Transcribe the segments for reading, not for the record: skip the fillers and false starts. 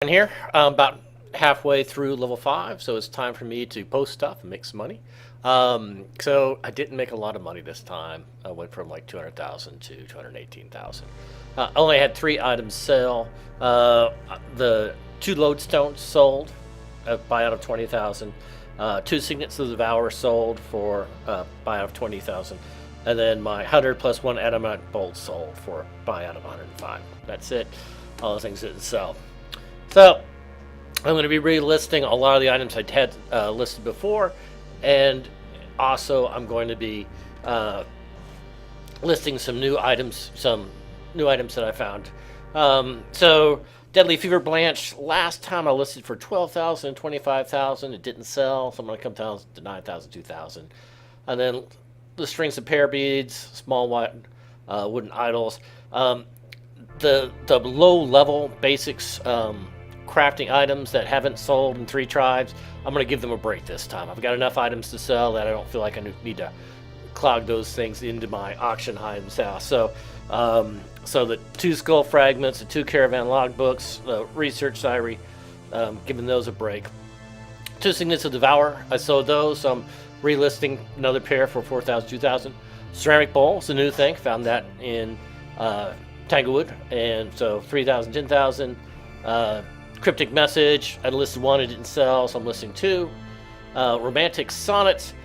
And here, I'm about halfway through level 5, so it's time for me to post stuff and make some money. So I didn't make a lot of money this time. I went from like 200,000 to 218,000. I only had 3 items sell. The 2 lodestones sold, a buyout of 20,000. 2 signets of the Devour sold for buyout of 20,000. And then my 100 plus 1 adamant bolt sold for buyout of 105. That's it. All the things didn't sell. So I'm going to be relisting a lot of the items I had listed before, and also I'm going to be listing some new items that I found. So Deadly Fever Blanche, last time I listed for 12,000, 25,000. It didn't sell, so I'm going to come down to 9,000, 2,000. And then the strings of pear beads, small white wooden idols. The low level basics crafting items that haven't sold in 3 tribes, I'm going to give them a break this time. I've got enough items to sell that I don't feel like I need to clog those things into my auction items house. So the 2 skull fragments, the 2 caravan logbooks, the research diary, giving those a break. 2 signets of Devour, I sold those, so I'm relisting another pair for 4,000, 2,000. Ceramic bowl, it's a new thing, found that in Tanglewood, and so 3,000, 10,000. Cryptic Message, I listed 1, it didn't sell, so I'm listing 2. Romantic Sonnets,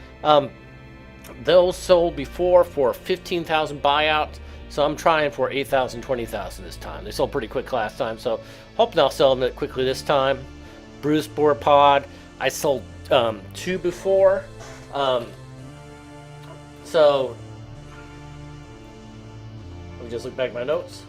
those sold before for 15,000 buyout, so I'm trying for 8,000, 20,000 this time. They sold pretty quick last time, so hoping I'll sell them quickly this time. Bruce Boar Pod, I sold 2 before, so let me just look back at my notes.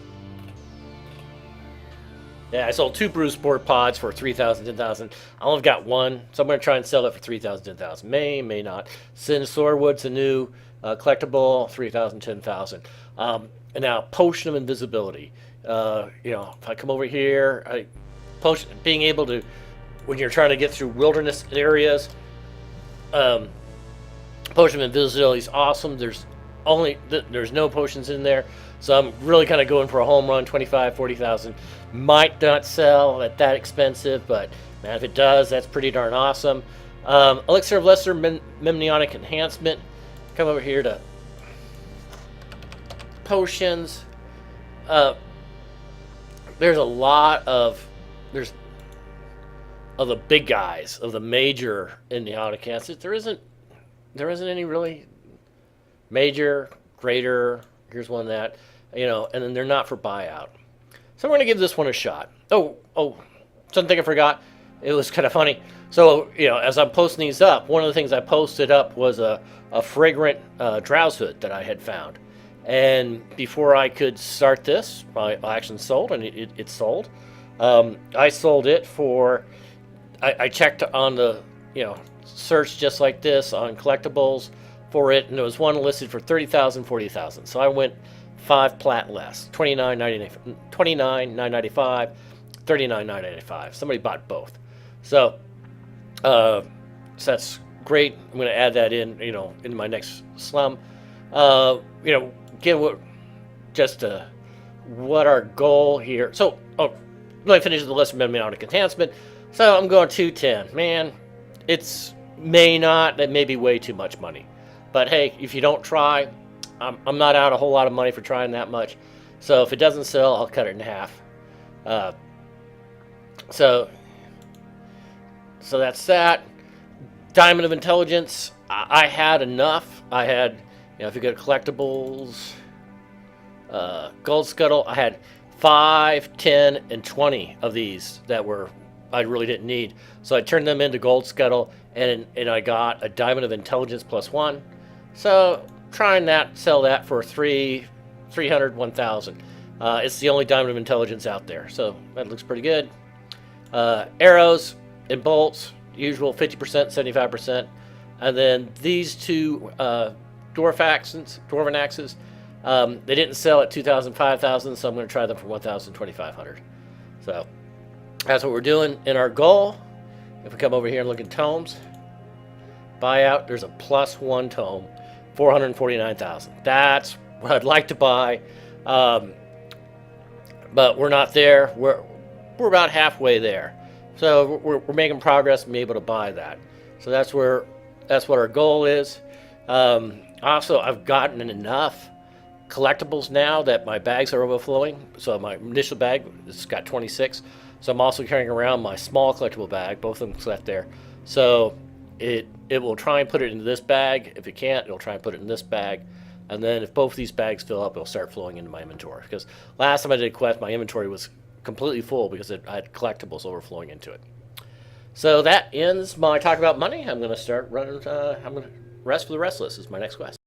Yeah, I sold 2 Bruce Board pods for 3,000, 10,000. I only got 1, so I'm going to try and sell it for 3,000, 10,000. May not. Sin Swordwood's a new collectible, 3,000, 10,000. And now, Potion of Invisibility. If I come over here, being able to, when you're trying to get through wilderness areas, Potion of Invisibility is awesome. There's no potions in there, so I'm really kind of going for a home run. 25, 40,000 might not sell at that expensive, but man, if it does, that's pretty darn awesome. Elixir of Lesser Mnemonic Enhancement. Come over here to potions. There's a lot of the big guys, of the major in the autocast. There isn't any really major, greater. Here's one that, and then they're not for buyout. So we're going to give this one a shot. Oh, something I forgot. It was kind of funny. So, as I'm posting these up, one of the things I posted up was a fragrant drowse hood that I had found. And before I could start this, my action sold, and it sold. I sold it for, I checked on the, search just like this on collectibles for it, and there was one listed for 30,000, 40,000. So I went 5 plat less, 29,995, 39,995. Somebody bought both, so that's great. I'm going to add that in, in my next slum. Give what our goal here. So, let me finish the lesser mnemonic enhancement. So I'm going 210. Man, that may be way too much money. But hey, if you don't try, I'm not out a whole lot of money for trying that much. So if it doesn't sell, I'll cut it in half. So that's that. Diamond of Intelligence, I had enough. I had, if you go to collectibles, Gold Scuttle, I had 5, 10, and 20 of these that I really didn't need. So I turned them into Gold Scuttle, and I got a Diamond of Intelligence +1. So sell that for 300, 1,000. It's the only Diamond of Intelligence out there, so that looks pretty good. Arrows and bolts, usual 50%, 75%. And then these 2 Dwarven axes, they didn't sell at 2,000, 5,000, so I'm going to try them for 1,000, 2,500. So that's what we're doing. In our goal, if we come over here and look at tomes, buyout, there's a +1 tome, 449,000. That's what I'd like to buy, but we're not there. we're about halfway there. So we're making progress and be able to buy that. So that's what our goal is. Also, I've gotten enough collectibles now that my bags are overflowing. So my initial bag has got 26. So I'm also carrying around my small collectible bag. Both of them set there. So it will try and put it into this bag. If it can't, it'll try and put it in this bag. And then if both these bags fill up, it'll start flowing into my inventory. Because last time I did a quest, my inventory was completely full because I had collectibles overflowing into it. So that ends my talk about money. I'm going to start running. I'm going to rest for the restless is my next quest.